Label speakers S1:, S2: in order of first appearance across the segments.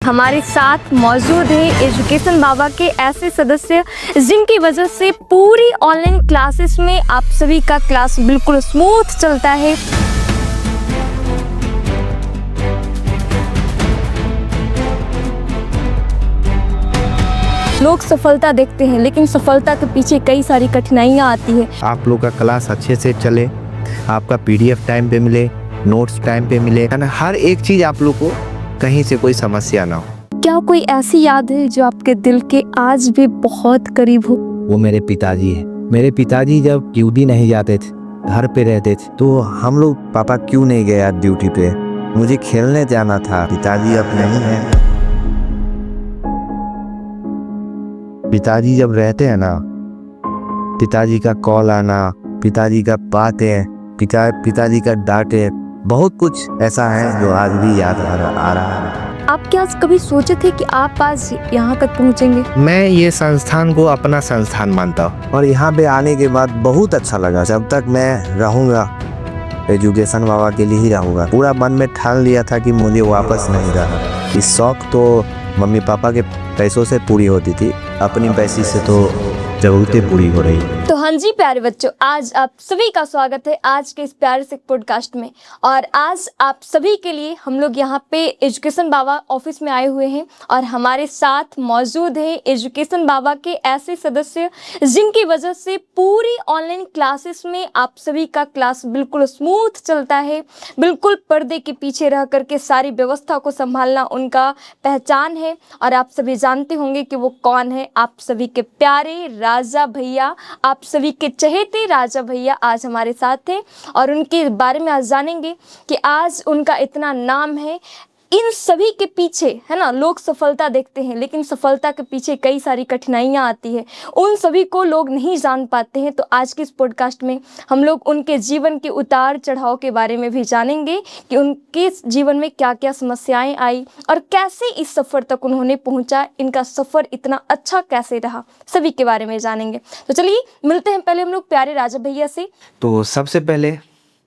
S1: हमारे साथ मौजूद हैं एजुकेशन बाबा के ऐसे सदस्य जिनकी वजह से पूरी ऑनलाइन क्लासेस में आप सभी का क्लास बिल्कुल स्मूथ चलता है। लोग सफलता देखते हैं लेकिन सफलता के पीछे कई सारी कठिनाइयाँ आती है।
S2: आप लोग का क्लास अच्छे से चले, आपका पीडीएफ टाइम पे मिले, नोट्स टाइम पे मिले, हर एक चीज आप लोग को कहीं से कोई समस्या ना हो।
S1: क्या कोई ऐसी याद है जो आपके दिल के आज भी बहुत करीब हो?
S2: वो मेरे पिताजी है। मेरे पिताजी जब ड्यूटी नहीं जाते थे, घर पे रहते थे, तो हम लोग पापा क्यों नहीं गया ड्यूटी पे, मुझे खेलने जाना था, पिताजी अब नहीं है। पिताजी जब रहते हैं ना, पिताजी का कॉल आना, पिताजी का बातें, पिताजी का डांटे, बहुत कुछ ऐसा है जो आज भी याद आ रहा है।
S1: आप क्या कभी सोचे थे कि आप आज यहाँ तक पहुँचेंगे?
S2: मैं ये संस्थान को अपना संस्थान मानता हूँ और यहाँ पे आने के बाद बहुत अच्छा लगा। जब तक मैं रहूँगा एजुकेशन बाबा के लिए ही रहूँगा। पूरा मन में ठान लिया था कि मुझे वापस नहीं रहना। इस शौक तो मम्मी पापा के पैसों से पूरी होती थी, अपनी पैसे से तो जरूरतें पूरी हो रही।
S1: तो हाँ जी प्यारे बच्चों, आज आप सभी का स्वागत है आज के इस प्यारे से पॉडकास्ट में। और आज आप सभी के लिए हम लोग यहाँ पे एजुकेशन बाबा ऑफिस में आए हुए हैं और हमारे साथ मौजूद है एजुकेशन बाबा के ऐसे सदस्य जिनकी वजह से पूरी ऑनलाइन क्लासेस में आप सभी का क्लास बिल्कुल स्मूथ चलता है। बिल्कुल पर्दे के पीछे रह करके सारी व्यवस्था को संभालना उनका पहचान है। और आप सभी जानते होंगे कि वो कौन है। आप सभी के प्यारे राजा भैया, आप सभी के चहेते राजा भैया आज हमारे साथ हैं और उनके बारे में आज जानेंगे कि आज उनका इतना नाम है। इन सभी के पीछे है ना, लोग सफलता देखते हैं लेकिन सफलता के पीछे कई सारी कठिनाइयाँ आती है, उन सभी को लोग नहीं जान पाते हैं। तो आज के इस पॉडकास्ट में हम लोग उनके जीवन के उतार चढ़ाव के बारे में भी जानेंगे कि उनके जीवन में क्या क्या समस्याएं आई और कैसे इस सफ़र तक उन्होंने पहुंचा, इनका सफ़र इतना अच्छा कैसे रहा, सभी के बारे में जानेंगे। तो चलिए मिलते हैं पहले हम लोग प्यारे राजा भैया से।
S2: तो सबसे पहले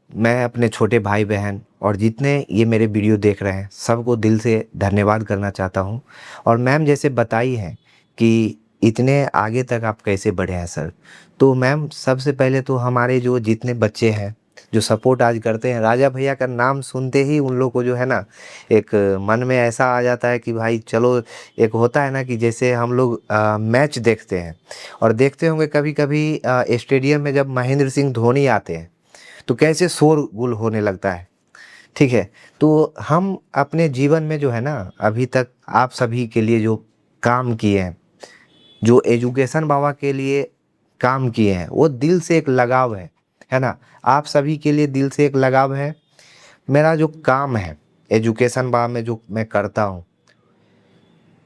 S2: मैं अपने छोटे भाई बहन और जितने ये मेरे वीडियो देख रहे हैं सबको दिल से धन्यवाद करना चाहता हूँ। और मैम जैसे बताई है कि इतने आगे तक आप कैसे बढ़े हैं सर, तो मैम सबसे पहले तो हमारे जो जितने बच्चे हैं जो सपोर्ट आज करते हैं, राजा भैया का नाम सुनते ही उन लोग को जो है ना एक मन में ऐसा आ जाता है कि भाई चलो, एक होता है ना कि जैसे हम लोग मैच देखते हैं और देखते होंगे कभी कभी स्टेडियम में जब महेंद्र सिंह धोनी आते हैं तो कैसे शोरगुल होने लगता है। ठीक है, तो हम अपने जीवन में जो है ना अभी तक आप सभी के लिए जो काम किए हैं, जो एजुकेशन बाबा के लिए काम किए हैं, वो दिल से एक लगाव है ना। आप सभी के लिए दिल से एक लगाव है। मेरा जो काम है एजुकेशन बाबा में जो मैं करता हूँ,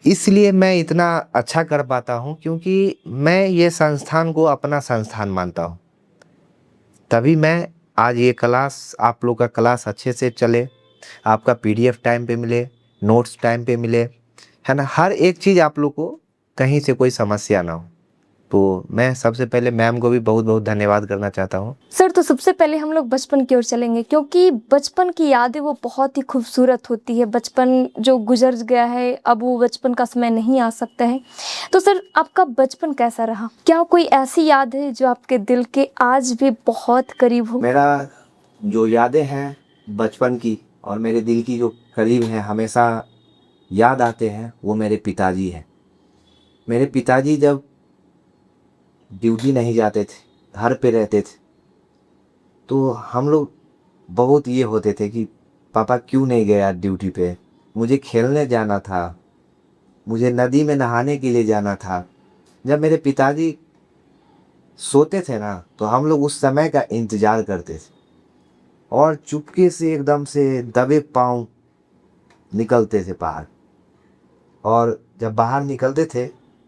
S2: इसलिए मैं इतना अच्छा कर पाता हूँ क्योंकि मैं ये संस्थान को अपना संस्थान मानता हूँ। तभी मैं आज ये क्लास, आप लोग का क्लास अच्छे से चले, आपका पीडीएफ टाइम पे मिले, नोट्स टाइम पे मिले, है ना, हर एक चीज़ आप लोग को कहीं से कोई समस्या ना हो। तो मैं सबसे पहले मैम को भी बहुत बहुत धन्यवाद करना चाहता हूँ।
S1: सर तो सबसे पहले हम लोग बचपन की ओर चलेंगे क्योंकि बचपन की यादें वो बहुत ही खूबसूरत होती है। बचपन जो गुजर गया है अब वो बचपन का समय नहीं आ सकता है। तो सर आपका बचपन कैसा रहा? क्या कोई ऐसी याद है जो आपके दिल के आज भी बहुत करीब हो?
S2: मेरा जो यादें हैं बचपन की और मेरे दिल की जो करीब हैं, हमेशा याद आते हैं, वो मेरे पिताजी हैं। मेरे पिताजी जब ड्यूटी नहीं जाते थे, घर पे रहते थे, तो हम लोग बहुत ये होते थे कि पापा क्यों नहीं गया ड्यूटी पे, मुझे खेलने जाना था, मुझे नदी में नहाने के लिए जाना था। जब मेरे पिताजी सोते थे ना तो हम लोग उस समय का इंतज़ार करते थे और चुपके से एकदम से दबे पाँव निकलते थे बाहर। और जब बाहर निकलते थे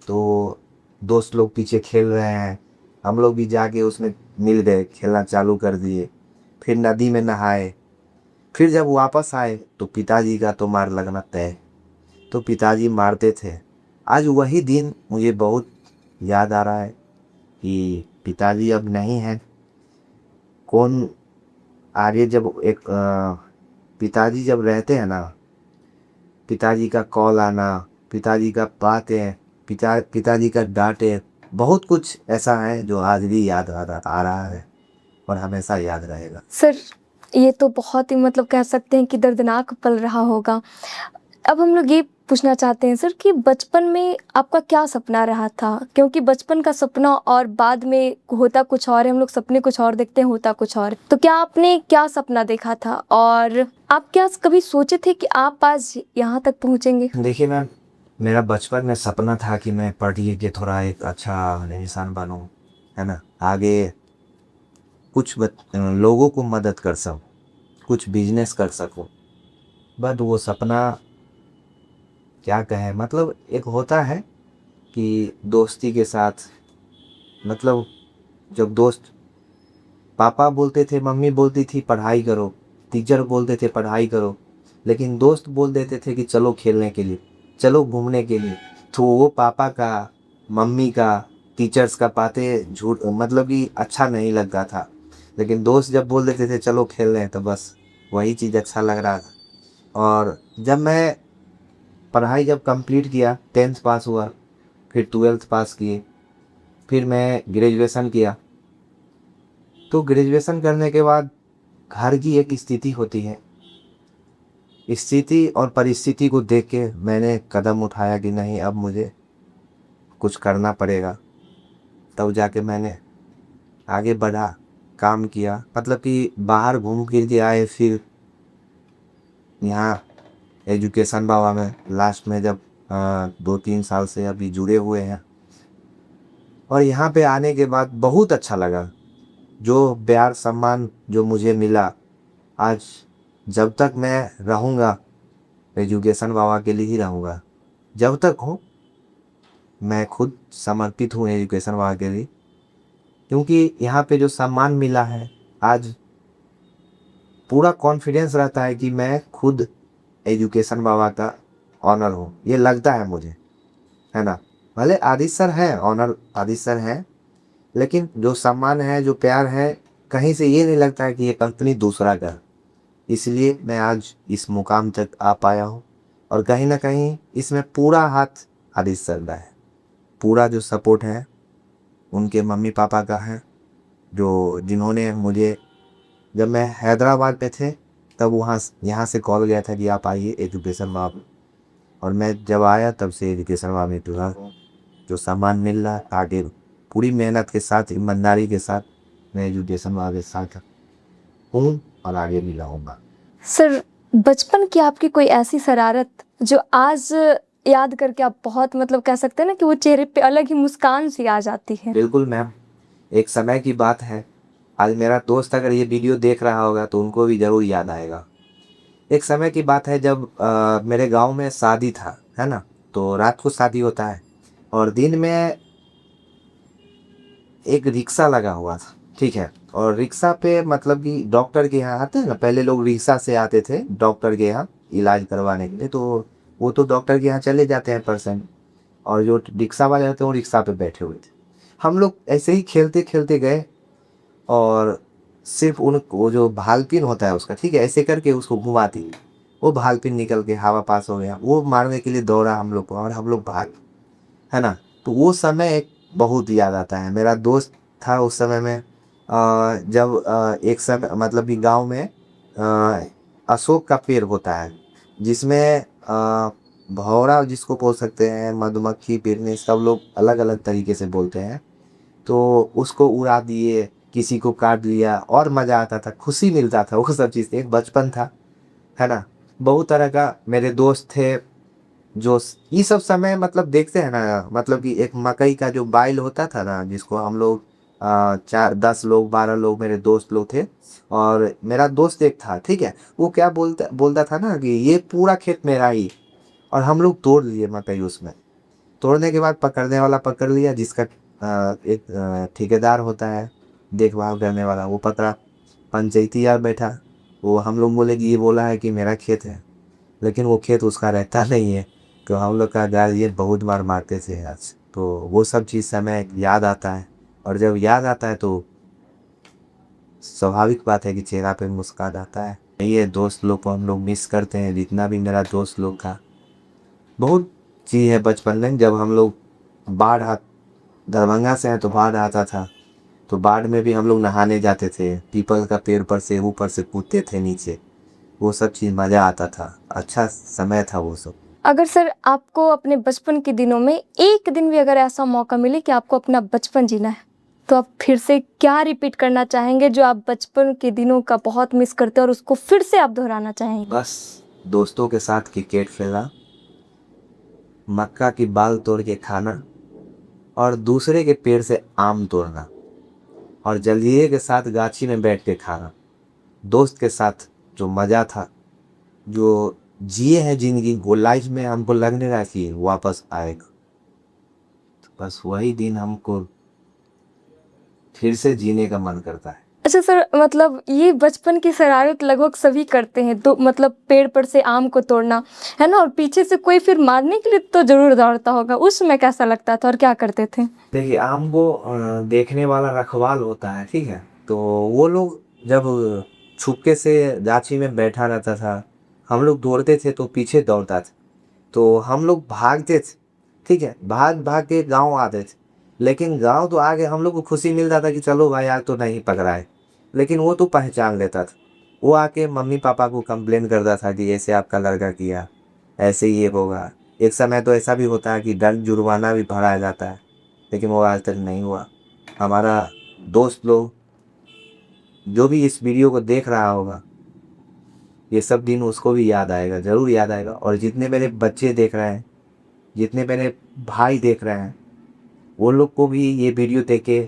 S2: तो दोस्त लोग पीछे खेल रहे हैं, हम लोग भी जाके उसमें मिल गए, खेलना चालू कर दिए, फिर नदी में नहाए। फिर जब वापस आए तो पिताजी का तो मार लगना तय, तो पिताजी मारते थे। आज वही दिन मुझे बहुत याद आ रहा है कि पिताजी अब नहीं हैं। कौन आगे जब एक पिताजी जब रहते हैं ना पिताजी का कॉल आना, पिताजी का बातें, पिताजी का डांटे, बहुत कुछ ऐसा है जो आज भी याद आ रहा है और हमेशा याद रहेगा।
S1: सर ये तो बहुत ही मतलब कह सकते हैं कि दर्दनाक पल रहा होगा। अब हम लोग ये पूछना चाहते हैं सर कि बचपन में आपका क्या सपना रहा था, क्योंकि बचपन का सपना और बाद में होता कुछ और है, हम लोग सपने कुछ और देखते हैं, होता कुछ और। तो क्या आपने क्या सपना देखा था और आप क्या कभी सोचे थे कि आप आज यहाँ तक पहुँचेंगे?
S2: देखिए मैम, मेरा बचपन में सपना था कि मैं पढ़ लिख के थोड़ा एक अच्छा इंसान बनूं, है ना, आगे कुछ लोगों को मदद कर सकूं, कुछ बिजनेस कर सकूं। बट वो सपना क्या कहें, मतलब एक होता है कि दोस्ती के साथ, मतलब जब दोस्त, पापा बोलते थे, मम्मी बोलती थी पढ़ाई करो, टीचर बोलते थे पढ़ाई करो, लेकिन दोस्त बोल देते थे कि चलो खेलने के लिए, चलो घूमने के लिए, तो वो पापा का, मम्मी का, टीचर्स का बातें झूठ, मतलब कि अच्छा नहीं लगता था। लेकिन दोस्त जब बोल देते थे चलो खेल रहे हैं, तो बस वही चीज़ अच्छा लग रहा था। और जब मैं पढ़ाई जब कंप्लीट किया, 10th पास हुआ, फिर 12th पास किए, फिर मैं ग्रेजुएशन किया। तो ग्रेजुएशन करने के बाद घर की एक स्थिति होती है, स्थिति और परिस्थिति को देख के मैंने कदम उठाया कि नहीं, अब मुझे कुछ करना पड़ेगा। तब जाके मैंने आगे बढ़ा, काम किया, मतलब कि बाहर घूम फिर के आए, फिर यहाँ एजुकेशन बाबा में लास्ट में जब 2-3 साल से अभी जुड़े हुए हैं। और यहाँ पे आने के बाद बहुत अच्छा लगा, जो प्यार सम्मान जो मुझे मिला। आज जब तक मैं रहूँगा एजुकेशन बाबा के लिए ही रहूँगा, जब तक हूँ मैं खुद समर्पित हूँ एजुकेशन बाबा के लिए, क्योंकि यहाँ पे जो सम्मान मिला है, आज पूरा कॉन्फिडेंस रहता है कि मैं खुद एजुकेशन बाबा का ऑनर हूँ, ये लगता है मुझे, है ना। भले आदित्य सर हैं, ऑनर आदित्य सर हैं, लेकिन जो सम्मान है, जो प्यार है, कहीं से ये नहीं लगता है कि ये कंपनी दूसरा का है। इसलिए मैं आज इस मुकाम तक आ पाया हूँ और कहीं ना कहीं इसमें पूरा हाथ आदित्य सर का है, पूरा जो सपोर्ट है उनके मम्मी पापा का है, जो जिन्होंने मुझे, जब मैं हैदराबाद में थे तब वहाँ यहाँ से कॉल गया था कि आप आइए एजुकेशन बाबा, और मैं जब आया तब से एजुकेशन बाबा में जुड़ा हूँ। जो सम्मान मिल रहा है, आगे पूरी मेहनत के साथ, ईमानदारी के साथ मैं एजुकेशन बाबा के साथ हूँ और आगे भी रहूँगा।
S1: सर बचपन की आपकी कोई ऐसी शरारत जो आज याद करके आप बहुत मतलब कह सकते हैं ना कि वो चेहरे पे अलग ही मुस्कान सी आ जाती है?
S2: बिल्कुल मैम, एक समय की बात है, आज मेरा दोस्त अगर ये वीडियो देख रहा होगा तो उनको भी ज़रूर याद आएगा। एक समय की बात है जब मेरे गांव में शादी था, है ना, तो रात को शादी होता है और दिन में एक रिक्शा लगा हुआ था, ठीक है। और रिक्शा पे मतलब कि डॉक्टर के यहाँ आते हैं ना, पहले लोग रिक्शा से आते थे डॉक्टर के यहाँ इलाज करवाने के लिए, तो वो तो डॉक्टर के यहाँ चले जाते हैं पर्सन, और जो रिक्शा वाले होते हैं वो रिक्शा पे बैठे हुए थे। हम लोग ऐसे ही खेलते खेलते गए और सिर्फ उन वो जो भालपिन होता है उसका, ठीक है, ऐसे करके उसको घुमाती, वो भालपिन निकल के हवा पास हो गया, वो मारने के लिए दौड़ा हम लोग को और हम लोग भाग, है ना। तो वो समय एक बहुत याद आता है। मेरा दोस्त था उस समय में, जब एक समय मतलब कि गांव में अशोक का पेड़ होता है, जिसमें भौरा जिसको बोल सकते हैं, मधुमक्खी, बिरने, सब लोग अलग अलग तरीके से बोलते हैं, तो उसको उड़ा दिए, किसी को काट लिया, और मज़ा आता था, खुशी मिलता था, वो सब चीज़, एक बचपन था, है ना। बहुत तरह का मेरे दोस्त थे जो ये सब समय मतलब देखते हैं ना, मतलब कि एक मकई का जो बाइल होता था ना, जिसको हम लोग 10 लोग 12 लोग मेरे दोस्त लोग थे, और मेरा दोस्त एक था, ठीक है, वो क्या बोलता बोलता था ना कि ये पूरा खेत मेरा ही, और हम लोग तोड़ लिए मकई। उसमें तोड़ने के बाद पकड़ने वाला पकड़ लिया, जिसका एक ठेकेदार होता है देखभाल करने वाला, वो पकड़ा, पंचायती यार बैठा, वो हम लोग बोले कि ये बोला है कि मेरा खेत है, लेकिन वो खेत उसका रहता नहीं है, तो हम लोग का गार्जियन बहुत बार मारते थे आज। तो वो सब चीज़ समय याद आता है, और जब याद आता है तो स्वाभाविक बात है कि चेहरा पे मुस्कान आता है। ये दोस्त लोग को हम लोग मिस करते हैं, जितना भी मेरा दोस्त लोग था बहुत चीज़ है बचपन में। जब हम लोग बाढ़ आ दरभंगा से हैं तो बाढ़ आता था, तो बाढ़ में भी हम लोग नहाने जाते थे, पीपल का पेड़ पर से ऊपर से कूदते थे नीचे। वो सब चीज़ मज़ा आता था, अच्छा समय था वो सब।
S1: अगर सर आपको अपने बचपन के दिनों में एक दिन भी अगर ऐसा मौका मिले कि आपको अपना बचपन जीना है, तो आप फिर से क्या रिपीट करना चाहेंगे जो आप बचपन के दिनों का बहुत मिस करते हैं और उसको फिर से आप दोहराना चाहेंगे?
S2: बस दोस्तों के साथ क्रिकेट खेलना, मक्का की बाल तोड़ के खाना, और दूसरे के पेड़ से आम तोड़ना, और जलीय के साथ गाछी में बैठ के खाना। दोस्त के साथ जो मज़ा था, जो जिए हैं ज़िंदगी, वो लाइफ में हमको लगने रहा कि वापस आएगा। तो बस वही दिन हमको फिर से जीने का मन करता है।
S1: अच्छा सर, मतलब ये बचपन की शरारत लगभग सभी करते हैं, तो मतलब पेड़ पर से आम को तोड़ना, है ना, और पीछे से कोई फिर मारने के लिए तो जरूर दौड़ता होगा। उस समय कैसा लगता था और क्या करते थे?
S2: देखिए, आम को देखने वाला रखवाल होता है, ठीक है, तो वो लोग जब छुपके से गाछी में बैठा रहता था, हम लोग दौड़ते थे तो पीछे दौड़ता था, तो हम लोग भागते थे, ठीक है, भाग भाग के गांव आते थे। लेकिन गांव तो आगे हम लोग को खुशी मिलता था कि चलो भाई आज तो नहीं पकड़ा है, लेकिन वो तो पहचान लेता था। वो आके मम्मी पापा को कंप्लेन करता था कि ऐसे आपका लड़का किया, ऐसे ही ये होगा। एक समय तो ऐसा भी होता है कि दंड जुर्माना भी भराया जाता है, लेकिन वो आज तक नहीं हुआ। हमारा दोस्त लोग जो भी इस वीडियो को देख रहा होगा, ये सब दिन उसको भी याद आएगा, ज़रूर याद आएगा। और जितने मेरे बच्चे देख रहे हैं, जितने मेरे भाई देख रहे हैं, वो लोग को भी ये वीडियो देख के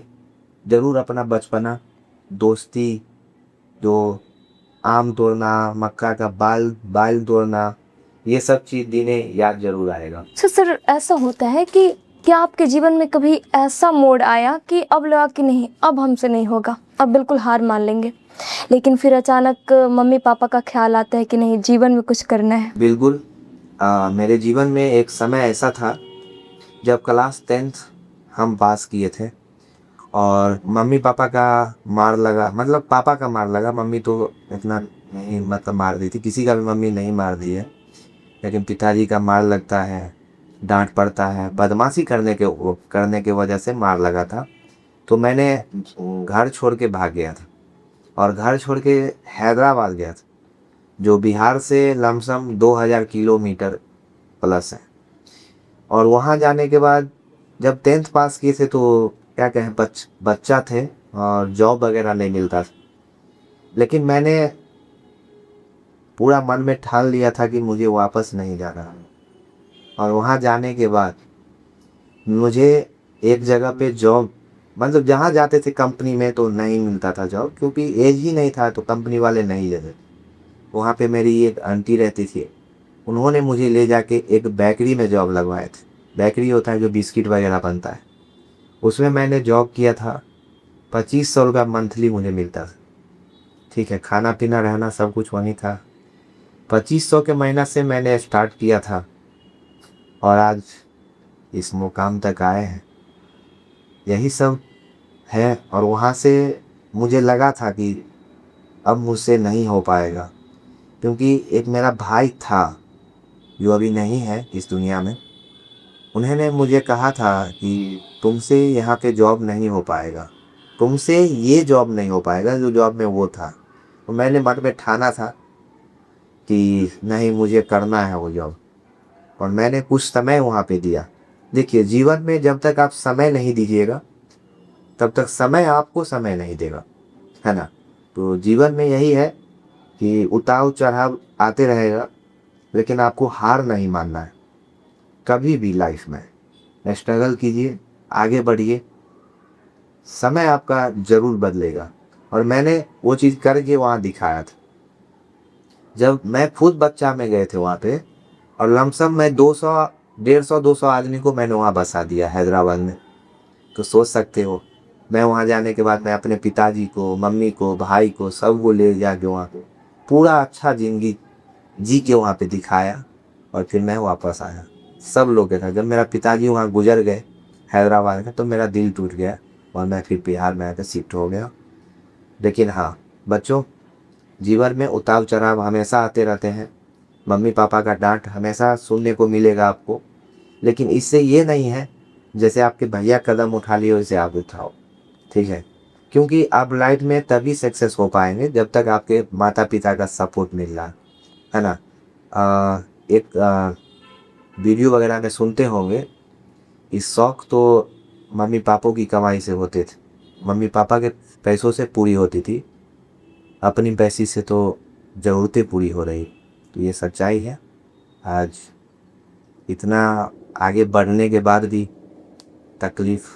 S2: ज़रूर अपना बचपना, दोस्ती, जो आम तोड़ना, मक्का का बाल बाल तोड़ना, ये सब चीज़ दिने याद ज़रूर आएगा।
S1: अच्छा सर, ऐसा होता है कि क्या आपके जीवन में कभी ऐसा मोड़ आया कि अब लगा कि नहीं, अब हमसे नहीं होगा, अब बिल्कुल हार मान लेंगे, लेकिन फिर अचानक मम्मी पापा का ख्याल आता है कि नहीं, जीवन में कुछ करना है?
S2: बिल्कुल। मेरे जीवन में एक समय ऐसा था जब क्लास 10th हम पास किए थे, और मम्मी पापा का मार लगा, मतलब पापा का मार लगा, मम्मी तो इतना नहीं मतलब मार दी थी, किसी का भी मम्मी नहीं मार दी है, लेकिन पिताजी का मार लगता है, डांट पड़ता है, बदमाशी करने के वजह से मार लगा था। तो मैंने घर छोड़ के भाग गया था, और घर छोड़ के हैदराबाद गया था, जो बिहार से लमसम 2000 किलोमीटर प्लस है। और वहाँ जाने के बाद जब 10th पास किए थे तो क्या कहें, बच्चा थे और जॉब वगैरह नहीं मिलता था, लेकिन मैंने पूरा मन में ठान लिया था कि मुझे वापस नहीं जाना। और वहाँ जाने के बाद मुझे एक जगह पे जॉब, मतलब जहाँ जाते थे कंपनी में, तो नहीं मिलता था जॉब, क्योंकि एज ही नहीं था, तो कंपनी वाले नहीं देते। वहाँ पे मेरी एक आंटी रहती थी, उन्होंने मुझे ले जाके एक बेकरी में जॉब लगवाए थे। बेकरी होता है जो बिस्किट वगैरह बनता है, उसमें मैंने जॉब किया था। 2500 रुपया मंथली मुझे मिलता था, ठीक है, खाना पीना रहना सब कुछ वहीं था। 2500 के महीना से मैंने स्टार्ट किया था, और आज इस मुकाम तक आए हैं। यही सब है। और वहाँ से मुझे लगा था कि अब मुझसे नहीं हो पाएगा, क्योंकि एक मेरा भाई था जो अभी नहीं है इस दुनिया में। उन्होंने मुझे कहा था कि तुमसे यहाँ पे जॉब नहीं हो पाएगा, तुमसे ये जॉब नहीं हो पाएगा जो जॉब में वो था। तो मैंने मन में ठाना था कि नहीं, मुझे करना है वो जॉब, और मैंने कुछ समय वहाँ पे दिया। देखिए, जीवन में जब तक आप समय नहीं दीजिएगा, तब तक समय आपको समय नहीं देगा, है ना। तो जीवन में यही है कि उतार चढ़ाव आते रहेगा, लेकिन आपको हार नहीं मानना है। कभी भी लाइफ में स्ट्रगल कीजिए, आगे बढ़िए, समय आपका ज़रूर बदलेगा। और मैंने वो चीज़ करके वहाँ दिखाया था। जब मैं खुद बच्चा में गए थे वहाँ पे, और लमसम मैं 200 150 200 आदमी को मैंने वहाँ बसा दिया हैदराबाद में। तो सोच सकते हो, मैं वहाँ जाने के बाद मैं अपने पिताजी को, मम्मी को, भाई को, सबको ले जाके वहाँ पे पूरा अच्छा ज़िंदगी जी के वहाँ पे दिखाया, और फिर मैं वापस आया सब लोग के साथ। जब मेरा पिताजी वहाँ गुजर गए हैदराबाद में, तो मेरा दिल टूट गया, और मैं फिर बिहार में आकर शिफ्ट हो गया। लेकिन हाँ बच्चों, जीवन में उतार चढ़ाव हमेशा आते रहते हैं, मम्मी पापा का डांट हमेशा सुनने को मिलेगा आपको, लेकिन इससे ये नहीं है जैसे आपके भैया कदम उठा लिए वैसे आप उठाओ, ठीक है। क्योंकि आप लाइफ में तभी सक्सेस हो पाएंगे जब तक आपके माता पिता का सपोर्ट मिल रहा है ना। एक वीडियो वगैरह में सुनते होंगे, इस शौक तो मम्मी पापों की कमाई से होते थे, मम्मी पापा के पैसों से पूरी होती थी, अपनी पैसे से तो ज़रूरतें पूरी हो रही। तो ये सच्चाई है। आज इतना आगे बढ़ने के बाद भी तकलीफ़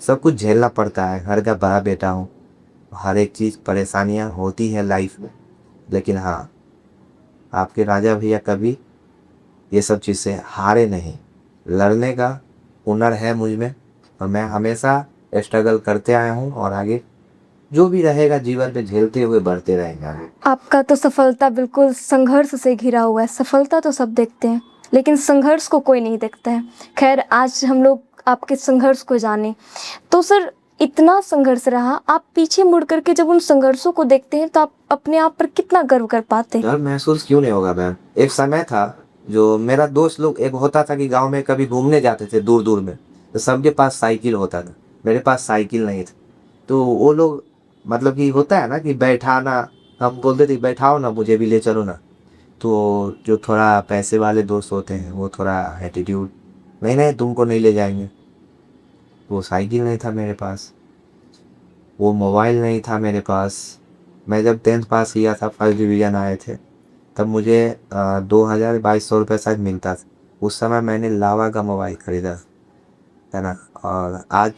S2: सब कुछ झेलना पड़ता है। घर का बड़ा बेटा हूँ, हर एक चीज़ परेशानियाँ होती हैं लाइफ में, लेकिन हाँ, आपके राजा भैया कभी ये सब चीज़ से हारे नहीं। लड़ने का हुनर है मुझ में और मैं हमेशा स्ट्रगल करते आया हूँ और आगे जो भी रहेगा जीवन में झेलते हुए बढ़ते रहेंगे आगे।
S1: आपका तो सफलता बिल्कुल संघर्ष से घिरा हुआ है। सफलता तो सब देखते हैं, लेकिन संघर्ष को कोई नहीं देखता है। खैर, आज हम लोग आपके संघर्ष को जाने। तो सर, इतना संघर्ष रहा, आप पीछे मुड़ करके जब उन संघर्षों को देखते हैं तो आप अपने आप पर कितना गर्व कर पाते हैं?
S2: डर महसूस क्यों नहीं होगा मैम। एक समय था जो मेरा दोस्त लोग, एक होता था कि गांव में कभी घूमने जाते थे दूर दूर में, तो सबके पास साइकिल होता था, मेरे पास साइकिल नहीं था। तो वो लोग मतलब कि होता है ना कि बैठाना, हम बोलते थे बैठाओ ना, मुझे भी ले चलो ना। तो जो थोड़ा पैसे वाले दोस्त होते हैं वो थोड़ा एटीट्यूड, नहीं नहीं तुमको नहीं ले जाएंगे। वो साइकिल नहीं था मेरे पास, वो मोबाइल नहीं था मेरे पास। मैं जब 10th पास किया था, फर्स्ट डिवीज़न आए थे, तब मुझे 2200 रुपये शायद मिलता था। उस समय मैंने लावा का मोबाइल ख़रीदा, है ना। और आज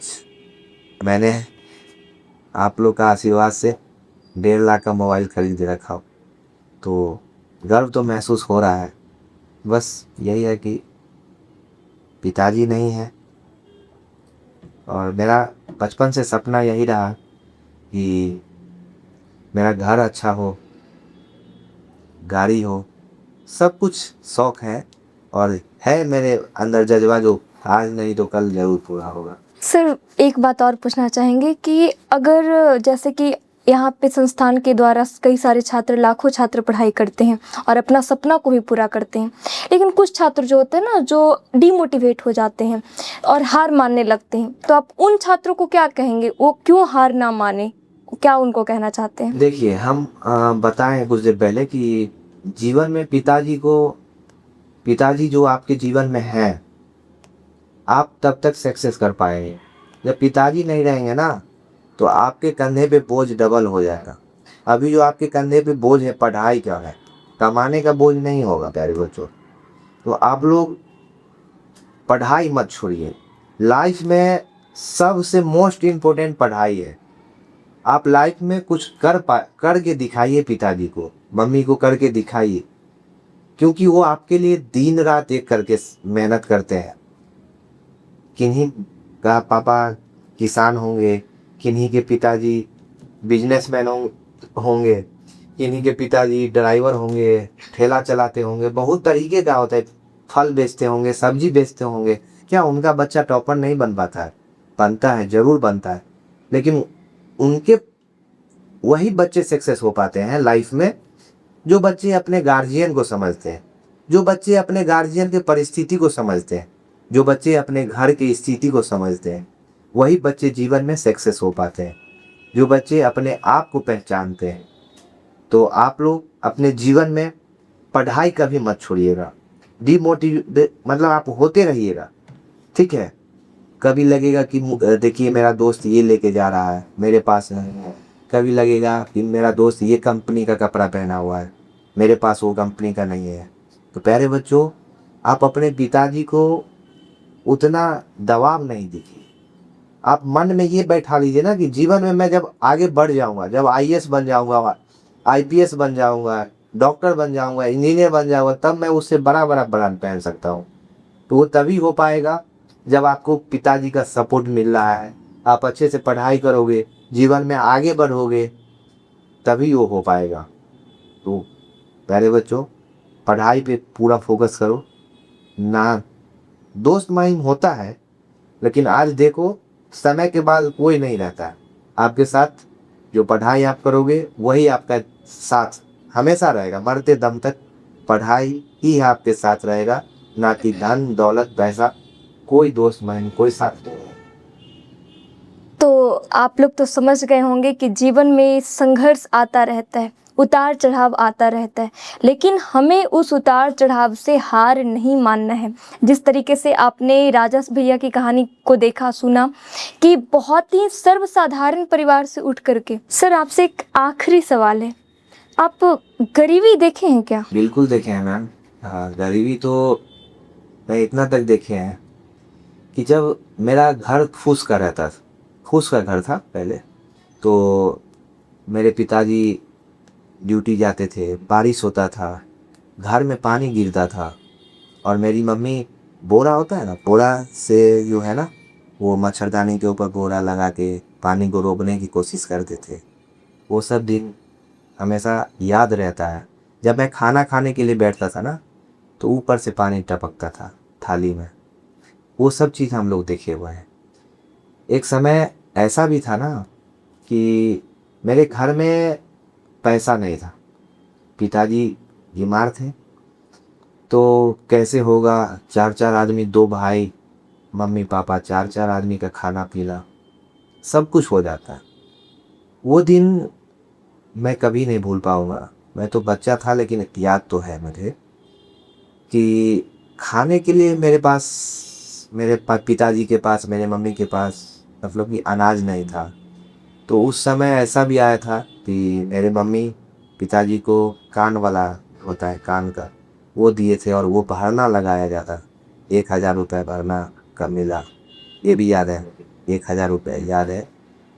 S2: मैंने आप लोग का आशीर्वाद से 1.5 लाख का मोबाइल खरीद रखा हो। तो गर्व तो महसूस हो रहा है। बस यही है कि पिताजी नहीं है, और मेरा बचपन से सपना यही रहा कि मेरा घर अच्छा हो, गाड़ी हो, सब कुछ शौक़ है और है मेरे अंदर जज्बा, जो आज नहीं तो कल ज़रूर पूरा होगा।
S1: सर, एक बात और पूछना चाहेंगे कि अगर जैसे कि यहाँ पे संस्थान के द्वारा कई सारे छात्र, लाखों छात्र पढ़ाई करते हैं और अपना सपना को भी पूरा करते हैं, लेकिन कुछ छात्र जो होते हैं ना, जो डिमोटिवेट हो जाते हैं और हार मानने लगते हैं, तो आप उन छात्रों को क्या कहेंगे? वो क्यों हार ना माने, क्या उनको कहना चाहते हैं?
S2: देखिए, हम बताएं कुछ देर पहले कि जीवन में पिताजी जो आपके जीवन में हैं, आप तब तक सक्सेस कर पाएंगे। जब पिताजी नहीं रहेंगे ना, तो आपके कंधे पे बोझ डबल हो जाएगा। अभी जो आपके कंधे पे बोझ है पढ़ाई का है, कमाने का बोझ नहीं होगा प्यारे बच्चों। तो आप लोग पढ़ाई मत छोड़िए। लाइफ में सबसे मोस्ट इम्पोर्टेंट पढ़ाई है। आप लाइफ में कुछ करके दिखाइए, पिताजी को, मम्मी को करके दिखाइए, क्योंकि वो आपके लिए दिन रात एक करके मेहनत करते हैं। किन्हीं का पापा किसान होंगे, किन्हीं के पिताजी बिजनेसमैन होंगे, किन्हीं के पिताजी ड्राइवर होंगे, ठेला चलाते होंगे, बहुत तरीके का होता है, फल बेचते होंगे, सब्जी बेचते होंगे। क्या उनका बच्चा टॉपर नहीं बन पाता है? बनता है, ज़रूर बनता है, लेकिन उनके वही बच्चे सक्सेस हो पाते हैं लाइफ में जो बच्चे अपने गार्जियन को समझते हैं, जो बच्चे अपने गार्जियन के परिस्थिति को समझते हैं, जो बच्चे अपने घर की स्थिति को समझते हैं, वही बच्चे जीवन में सक्सेस हो पाते हैं, जो बच्चे अपने आप को पहचानते हैं। तो आप लोग अपने जीवन में पढ़ाई कभी मत छोड़िएगा। मतलब आप होते रहिएगा, ठीक है। कभी लगेगा कि देखिए मेरा दोस्त ये लेके जा रहा है, मेरे पास नहीं है। कभी लगेगा कि मेरा दोस्त ये कंपनी का कपड़ा पहना हुआ है, मेरे पास वो कंपनी का नहीं है। तो प्यारे बच्चों, आप अपने पिताजी को उतना दबाव नहीं दीजिए। आप मन में ये बैठा लीजिए ना कि जीवन में मैं जब आगे बढ़ जाऊंगा, जब आईएएस बन जाऊंगा, आईपीएस बन जाऊंगा, डॉक्टर बन जाऊंगा, इंजीनियर बन जाऊंगा, तब मैं उससे बड़ा बड़ा ब्रांड पहन सकता हूँ। तो वो तभी हो पाएगा जब आपको पिताजी का सपोर्ट मिल रहा है, आप अच्छे से पढ़ाई करोगे, जीवन में आगे बढ़ोगे, तभी वो हो पाएगा। तो प्यारे बच्चों, पढ़ाई पे पूरा फोकस करो ना। दोस्त महिम होता है, लेकिन आज देखो समय के बाद कोई नहीं रहता है आपके साथ। जो पढ़ाई आप करोगे वही आपका साथ हमेशा रहेगा, मरते दम तक पढ़ाई ही आपके साथ रहेगा, ना कि धन दौलत पैसा। कोई दोस्त महिम कोई साथ नहीं है।
S1: तो आप लोग तो समझ गए होंगे कि जीवन में संघर्ष आता रहता है, उतार चढ़ाव आता रहता है, लेकिन हमें उस उतार चढ़ाव से हार नहीं मानना है। जिस तरीके से आपने राजा भैया की कहानी को देखा सुना कि बहुत ही सर्वसाधारण परिवार से उठ करके। सर आपसे एक आखिरी सवाल है, आप गरीबी देखे हैं क्या?
S2: बिल्कुल देखे हैं मैम। हाँ, गरीबी तो मैं इतना तक देखे हैं कि जब मेरा घर फूस का रहता था, फूस का घर था पहले, तो मेरे पिताजी ड्यूटी जाते थे, बारिश होता था, घर में पानी गिरता था, और मेरी मम्मी बोरा होता है ना, बोरा से जो है ना, वो मच्छरदानी के ऊपर बोरा लगा के पानी को रोकने की कोशिश करते थे। वो सब दिन हमेशा याद रहता है। जब मैं खाना खाने के लिए बैठता था ना, तो ऊपर से पानी टपकता था थाली में। वो सब चीज़ हम लोग देखे हुए हैं। एक समय ऐसा भी था ना कि मेरे घर में पैसा नहीं था, पिताजी बीमार थे, तो कैसे होगा, चार चार आदमी, दो भाई, मम्मी पापा, चार चार आदमी का खाना पीना सब कुछ हो जाता है। वो दिन मैं कभी नहीं भूल पाऊँगा। मैं तो बच्चा था, लेकिन याद तो है मुझे कि खाने के लिए मेरे पास, मेरे पिताजी के पास, मेरे मम्मी के पास मतलब कि अनाज नहीं था। तो उस समय ऐसा भी आया था कि मेरे मम्मी पिताजी को कान वाला होता है, कान का, वो दिए थे, और वो भरना लगाया जाता, 1000 रुपये भरना का मिला, ये भी याद है। 1000 रुपये याद है,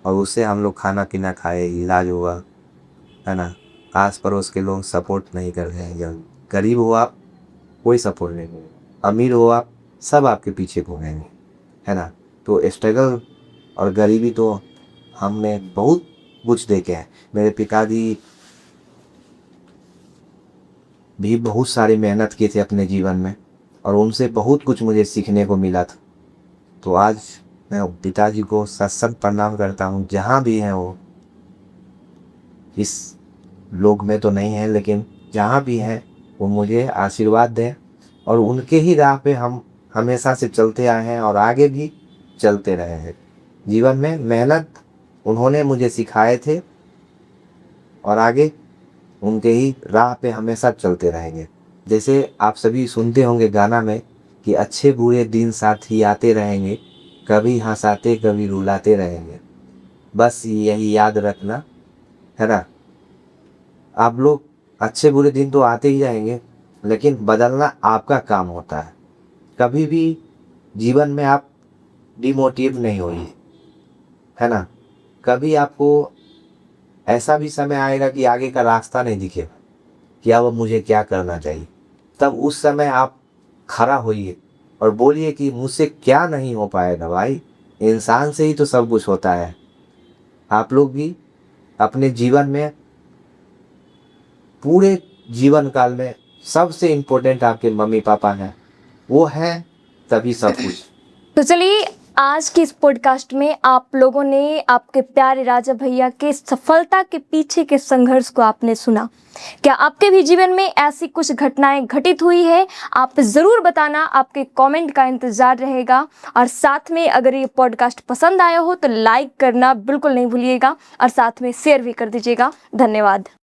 S2: और उससे हम लोग खाना पीना खाए, इलाज हुआ, है ना। आस पड़ोस के लोग सपोर्ट नहीं कर रहे हैं। जब गरीब हो आप, कोई सपोर्ट नहीं है, अमीर हो आप, सब आपके पीछे घूमेंगे, है ना। तो स्ट्रगल और गरीबी तो हमने बहुत कुछ देखे हैं। मेरे पिताजी भी बहुत सारी मेहनत किए थे अपने जीवन में, और उनसे बहुत कुछ मुझे सीखने को मिला था। तो आज मैं पिताजी को सत सत प्रणाम करता हूँ, जहाँ भी हैं वो। इस लोक में तो नहीं है, लेकिन जहाँ भी हैं वो मुझे आशीर्वाद दें, और उनके ही राह पे हम हमेशा से चलते आए हैं, और आगे भी चलते रहे हैं। जीवन में मेहनत उन्होंने मुझे सिखाए थे, और आगे उनके ही राह पे हमेशा चलते रहेंगे। जैसे आप सभी सुनते होंगे गाना में कि अच्छे बुरे दिन साथ ही आते रहेंगे, कभी हंसाते कभी रुलाते रहेंगे। बस यही याद रखना, है ना। आप लोग, अच्छे बुरे दिन तो आते ही जाएंगे, लेकिन बदलना आपका काम होता है। कभी भी जीवन में आप डिमोटिव नहीं होइए, है ना। कभी आपको ऐसा भी समय आएगा कि आगे का रास्ता नहीं दिखेगा कि अब मुझे क्या करना चाहिए। तब उस समय आप खड़ा होइए और बोलिए कि मुझसे क्या नहीं हो पाएगा भाई, इंसान से ही तो सब कुछ होता है। आप लोग भी अपने जीवन में, पूरे जीवन काल में सबसे इम्पोर्टेंट आपके मम्मी पापा हैं, वो हैं तभी सब कुछ।
S1: तो चलिए, आज के इस पॉडकास्ट में आप लोगों ने आपके प्यारे राजा भैया के सफलता के पीछे के संघर्ष को आपने सुना। क्या आपके भी जीवन में ऐसी कुछ घटनाएं घटित हुई है? आप ज़रूर बताना, आपके कमेंट का इंतज़ार रहेगा। और साथ में अगर ये पॉडकास्ट पसंद आया हो तो लाइक करना बिल्कुल नहीं भूलिएगा, और साथ में शेयर भी कर दीजिएगा। धन्यवाद।